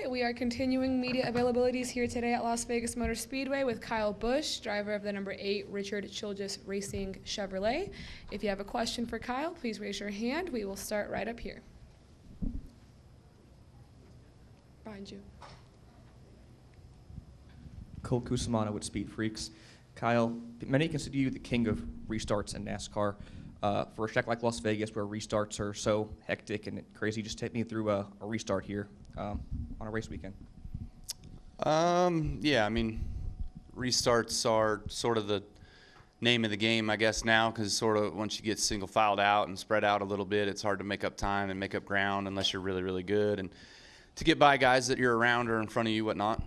right, we are continuing media availabilities here today at Las Vegas Motor Speedway with Kyle Busch, driver of the number 8 Richard Childress Racing Chevrolet. If you have a question for Kyle, please raise your hand. We will start right up here. Behind you. Cole Cusimano with Speed Freaks. Kyle, many consider you the king of restarts in NASCAR. For a track like Las Vegas where restarts are so hectic and crazy, just take me through a restart here on a race weekend. Yeah, I mean, restarts are sort of the name of the game, I guess, now, because sort of once you get single filed out and spread out a little bit, it's hard to make up time and make up ground unless you're really, really good. And to get by guys that you're around or in front of you, whatnot.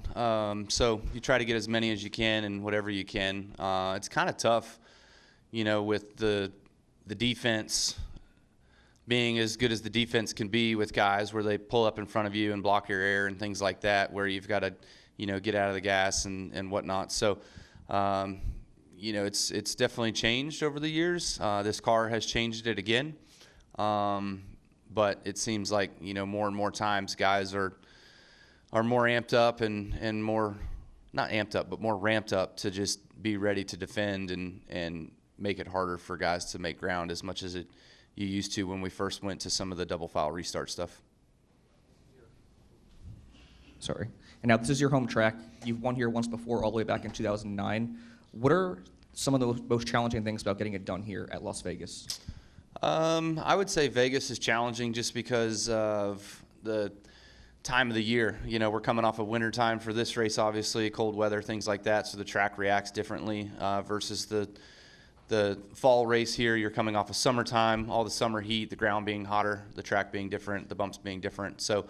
So you try to get as many as you can and whatever you can. It's kind of tough, you know, with the defense being as good as the defense can be with guys where they pull up in front of you and block your air and things like that, where you've got to, you know, get out of the gas and whatnot. So, you know, it's definitely changed over the years. This car has changed it again. But it seems like, you know, more and more times guys are more amped up and more, not amped up, but more ramped up to just be ready to defend and make it harder for guys to make ground as much as you used to when we first went to some of the double file restart stuff. Sorry. And now this is your home track. You've won here once before, all the way back in 2009. What are some of the most challenging things about getting it done here at Las Vegas? I would say Vegas is challenging just because of the time of the year. You know, we're coming off of winter time for this race, obviously, cold weather, things like that, so the track reacts differently versus the fall race here. You're coming off of summertime, all the summer heat, the ground being hotter, the track being different, the bumps being different. So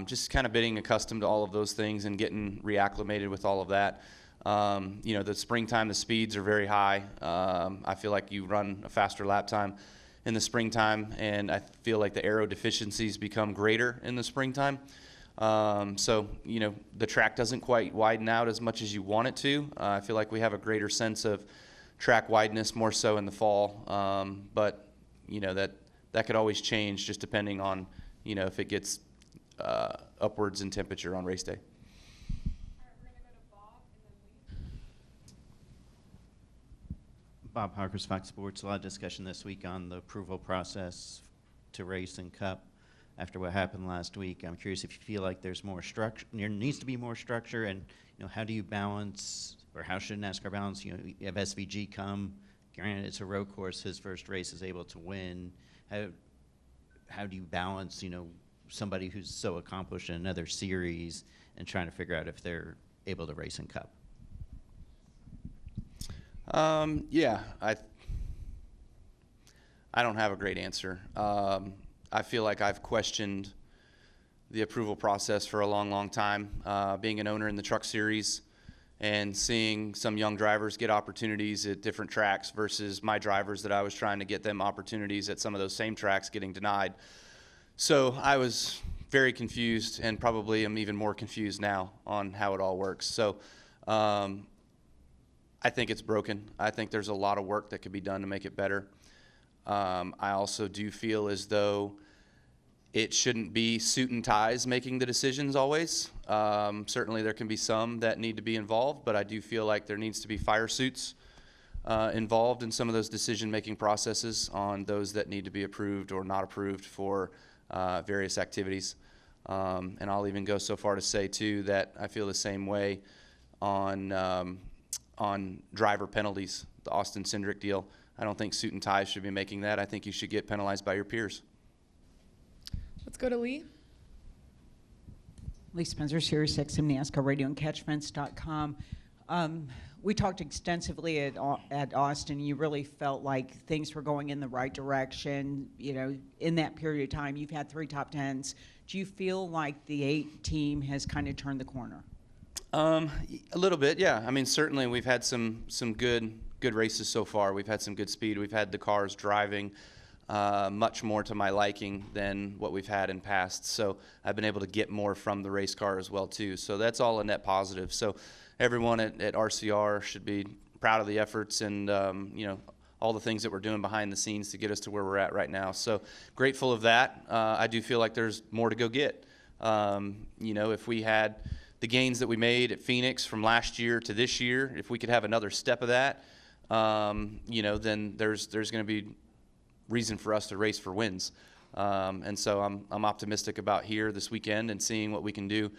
just kind of getting accustomed to all of those things and getting reacclimated with all of that. You know, the springtime, the speeds are very high. I feel like you run a faster lap time in the springtime, and I feel like the aero deficiencies become greater in the springtime. So, you know, the track doesn't quite widen out as much as you want it to. I feel like we have a greater sense of track wideness more so in the fall, but you know that could always change just depending on, you know, if it gets upwards in temperature on race day. Bob Harper's Fox Sports. A lot of discussion this week on the approval process to race in Cup after what happened last week. I'm curious if you feel like there's more structure, there needs to be more structure, and you know, how do you balance, or how should NASCAR balance? You know, you have SVG come. Granted, it's a road course. His first race is able to win. How do you balance, you know, somebody who's so accomplished in another series and trying to figure out if they're able to race in Cup? Yeah, I don't have a great answer. I feel like I've questioned the approval process for a long, long time. Being an owner in the truck series and seeing some young drivers get opportunities at different tracks versus my drivers that I was trying to get them opportunities at some of those same tracks getting denied. So I was very confused, and probably am even more confused now on how it all works. So I think it's broken. I think there's a lot of work that could be done to make it better. I also do feel as though it shouldn't be suit and ties making the decisions always. Certainly there can be some that need to be involved, but I do feel like there needs to be fire suits involved in some of those decision-making processes on those that need to be approved or not approved for various activities. And I'll even go so far to say, too, that I feel the same way on driver penalties, the Austin Cindric deal. I don't think suit and ties should be making that. I think you should get penalized by your peers. Let's go to Lee. Lee Spencer, Sirius XM NASCAR Radio and CatchFence.com. We talked extensively at Austin. You really felt like things were going in the right direction. You know, in that period of time, you've had 3 top 10s. Do you feel like the 8 team has kind of turned the corner? A little bit, yeah. I mean, certainly we've had some good races so far. We've had some good speed. We've had the cars driving much more to my liking than what we've had in past. So I've been able to get more from the race car as well, too. So that's all a net positive. So everyone at RCR should be proud of the efforts and, you know, all the things that we're doing behind the scenes to get us to where we're at right now. So grateful of that. I do feel like there's more to go get. If we had the gains that we made at Phoenix from last year to this year, if we could have another step of that, then there's going to be reason for us to race for wins. And so I'm optimistic about here this weekend and seeing what we can do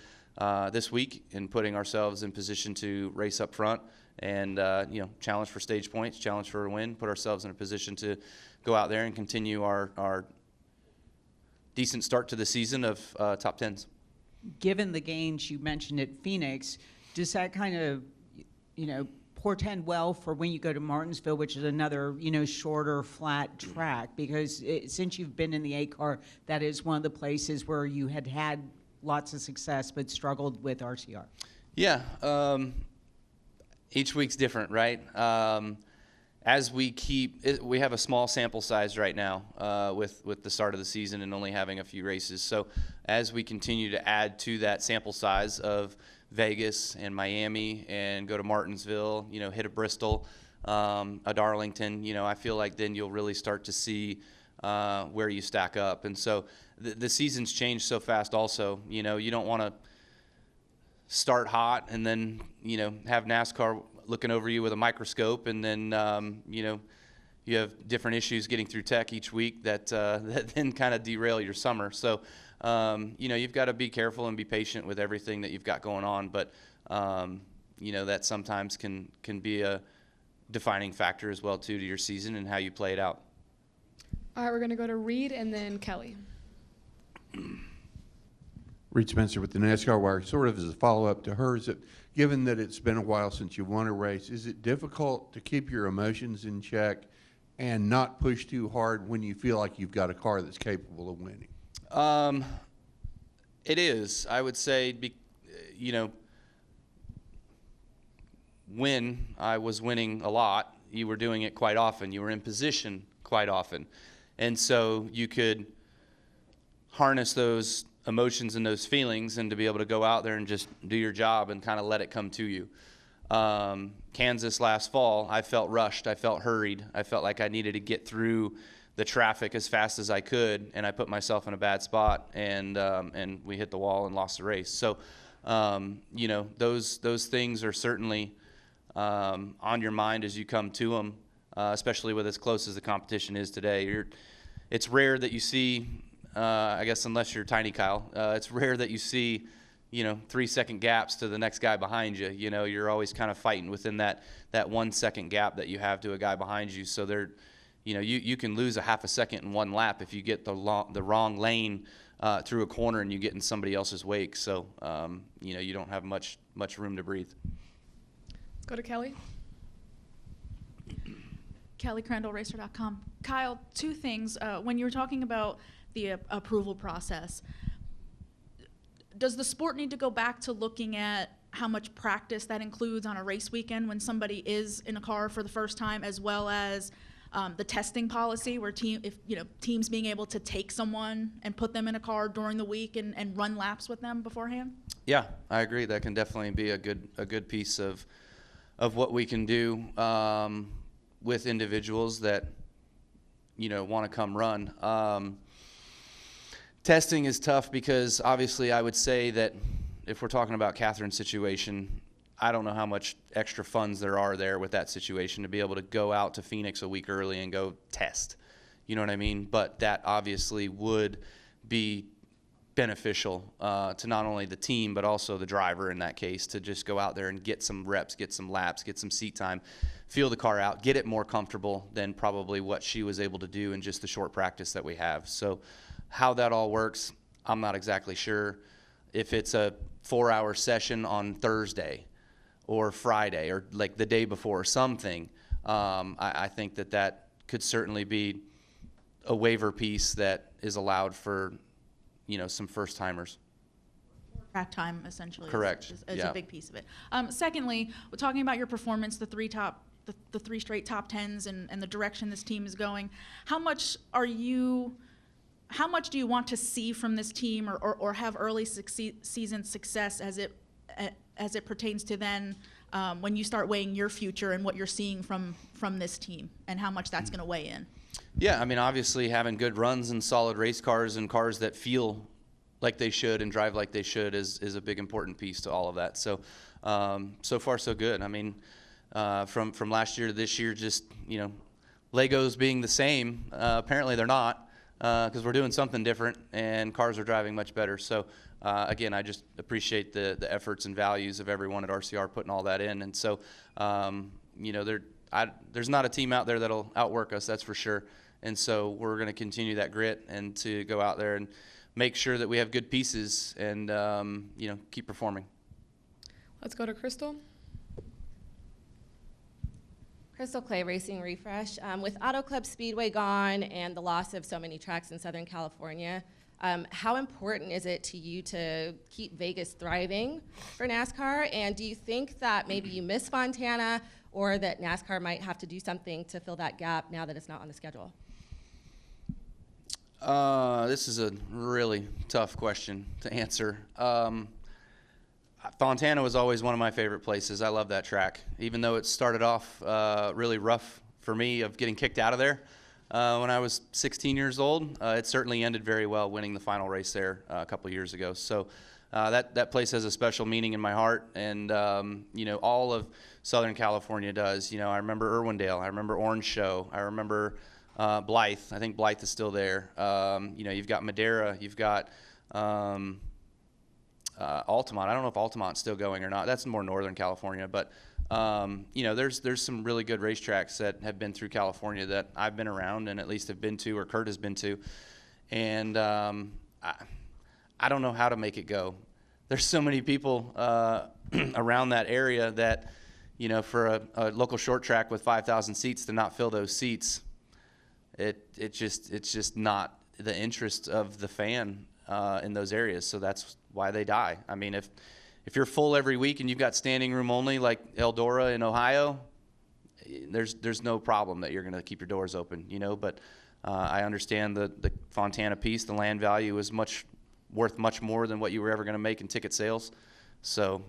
this week and putting ourselves in position to race up front and challenge for stage points, challenge for a win, put ourselves in a position to go out there and continue our decent start to the season of top 10s. Given the gains you mentioned at Phoenix, does that kind of, portend well for when you go to Martinsville, which is another, shorter, flat track? Because since you've been in the 8 car, that is one of the places where you had lots of success but struggled with RCR. Yeah. Each week's different, right? As we have a small sample size right now with the start of the season and only having a few races. So as we continue to add to that sample size of Vegas and Miami and go to Martinsville, hit a Bristol, a Darlington, I feel like then you'll really start to see where you stack up. And so the season's changed so fast also. You don't want to start hot and then, have NASCAR looking over you with a microscope, and then, you have different issues getting through tech each week that then kind of derail your summer. So, you've got to be careful and be patient with everything that you've got going on. But, that sometimes can be a defining factor as well, too, to your season and how you play it out. All right, we're going to go to Reed and then Kelly. Reed Spencer with the NASCAR Wire. Sort of as a follow-up to hers, given that it's been a while since you won a race, is it difficult to keep your emotions in check and not push too hard when you feel like you've got a car that's capable of winning? It is. I would say, when I was winning a lot, you were doing it quite often. You were in position quite often. And so you could harness those emotions and those feelings and to be able to go out there and just do your job and kind of let it come to you. Kansas last fall, I felt rushed. I felt hurried. I felt like I needed to get through the traffic as fast as I could, and I put myself in a bad spot, and we hit the wall and lost the race. So, those things are certainly on your mind as you come to them, especially with as close as the competition is today. It's rare that you see, I guess unless you're Tiny Kyle, it's rare that you see, 3-second gaps to the next guy behind you. You're always kind of fighting within that 1 second gap that you have to a guy behind you. So you can lose a half a second in one lap if you get the wrong lane through a corner and you get in somebody else's wake. So, you don't have much room to breathe. Let's go to Kelly. Kelly Crandall, Racer.com. Kyle, 2 things. When you were talking about the approval process, does the sport need to go back to looking at how much practice that includes on a race weekend when somebody is in a car for the first time, as well as the testing policy where teams being able to take someone and put them in a car during the week and run laps with them beforehand? Yeah, I agree. That can definitely be a good piece of what we can do with individuals that want to come run. Testing is tough because obviously I would say that if we're talking about Catherine's situation, I don't know how much extra funds there are there with that situation to be able to go out to Phoenix a week early and go test. You know what I mean? But that obviously would be beneficial to not only the team but also the driver in that case, to just go out there and get some reps, get some laps, get some seat time, feel the car out, get it more comfortable than probably what she was able to do in just the short practice that we have. So how that all works, I'm not exactly sure. If it's a 4-hour session on Thursday or Friday or like the day before or something, I think that could certainly be a waiver piece that is allowed for some first timers. Track time essentially. Correct. Is Yeah. a big piece of it. Secondly, we're talking about your performance, the 3 straight top 10s and the direction this team is going. How much do you want to see from this team or have early season success as it pertains to then when you start weighing your future and what you're seeing from this team and how much that's going to weigh in? Yeah, I mean, obviously having good runs and solid race cars and cars that feel like they should and drive like they should is a big important piece to all of that. So so far so good. I mean, from last year to this year, just Legos being the same, apparently they're not, because we're doing something different and cars are driving much better. So again, I just appreciate the efforts and values of everyone at RCR putting all that in. And so there's not a team out there that'll outwork us, that's for sure. And so we're going to continue that grit and to go out there and make sure that we have good pieces and keep performing. Let's go to Crystal. Crystal Clay Racing Refresh. With Auto Club Speedway gone and the loss of so many tracks in Southern California, how important is it to you to keep Vegas thriving for NASCAR? And do you think that maybe you miss Fontana, or that NASCAR might have to do something to fill that gap now that it's not on the schedule? This is a really tough question to answer. Fontana was always one of my favorite places. I love that track. Even though it started off really rough for me of getting kicked out of there when I was 16 years old, it certainly ended very well, winning the final race there a couple years ago. So that place has a special meaning in my heart, and all of Southern California does. I remember Irwindale, I remember Orange Show, I remember Blythe. I think Blythe is still there. You've got Madera, you've got Altamont. I don't know if Altamont's still going or not. That's more Northern California, but there's some really good racetracks that have been through California that I've been around and at least have been to, or Kurt has been to, and I don't know how to make it go. There's so many people around that area that for a local short track with 5,000 seats to not fill those seats, it's just not the interest of the fan in those areas. So that's why they die. I mean, if you're full every week and you've got standing room only like Eldora in Ohio, there's no problem that you're going to keep your doors open, But I understand the Fontana piece. The land value is worth much more than what you were ever going to make in ticket sales. So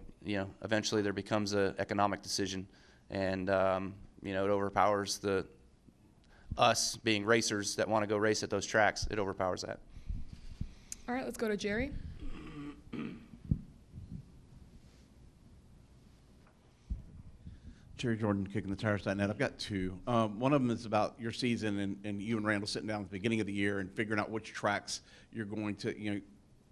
eventually there becomes an economic decision, and it overpowers us being racers that want to go race at those tracks. It overpowers that. All right, let's go to Jerry. Jerry Jordan, KickingTheTires.net. I've got two. One of them is about your season and you and Randall sitting down at the beginning of the year and figuring out which tracks you're going to,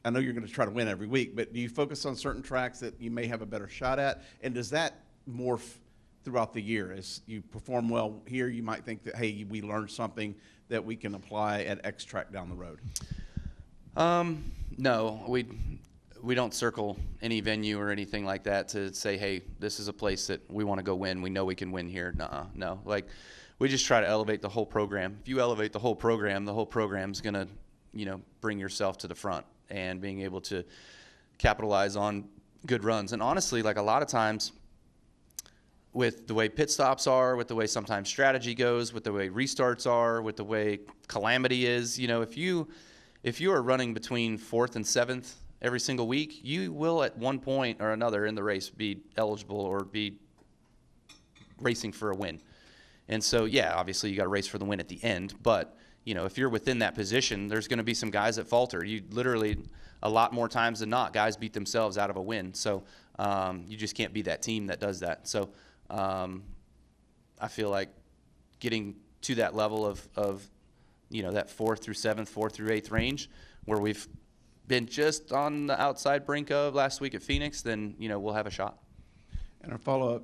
I know you're going to try to win every week, but do you focus on certain tracks that you may have a better shot at? And does that morph throughout the year? As you perform well here, you might think that, hey, we learned something that we can apply at X track down the road. No, we don't circle any venue or anything like that to say, hey, this is a place that we want to go win. We know we can win here. No. Like, we just try to elevate the whole program. If you elevate the whole program's going to, bring yourself to the front and being able to capitalize on good runs. And honestly, like a lot of times with the way pit stops are, with the way sometimes strategy goes, with the way restarts are, with the way calamity is, if you are running between 4th and 7th every single week, you will at one point or another in the race be eligible or be racing for a win. And so, yeah, obviously you got to race for the win at the end, but if you're within that position, there's going to be some guys that falter. You literally, a lot more times than not, guys beat themselves out of a win. So you just can't be that team that does that. So I feel like getting to that level of that 4th through 7th, 4th through 8th range, where we've been just on the outside brink of last week at Phoenix, then we'll have a shot. And our follow-up,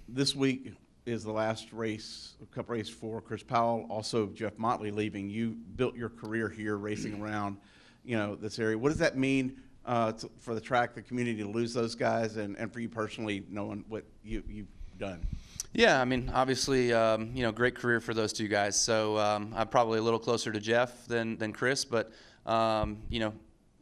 this week is the last race, cup race for Chris Powell, also Jeff Motley leaving. You built your career here racing around this area. What does that mean for the track, the community, to lose those guys, and for you personally, knowing what you've done? Yeah, I mean, obviously, great career for those two guys. So I'm probably a little closer to Jeff than Chris, but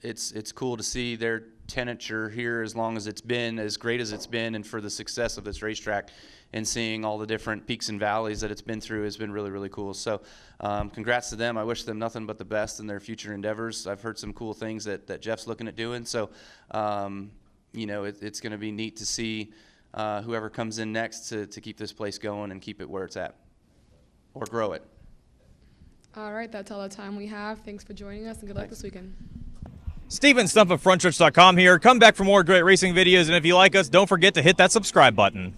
it's cool to see their tenature here as long as it's been, as great as it's been, and for the success of this racetrack, and seeing all the different peaks and valleys that it's been through has been really, really cool. So congrats to them. I wish them nothing but the best in their future endeavors. I've heard some cool things that Jeff's looking at doing. So, it's going to be neat to see whoever comes in next to keep this place going and keep it where it's at, or grow it. All right, that's all the time we have. Thanks for joining us, and good luck this weekend. Steven Stump of FrontStretch.com here. Come back for more great racing videos, and if you like us, don't forget to hit that subscribe button.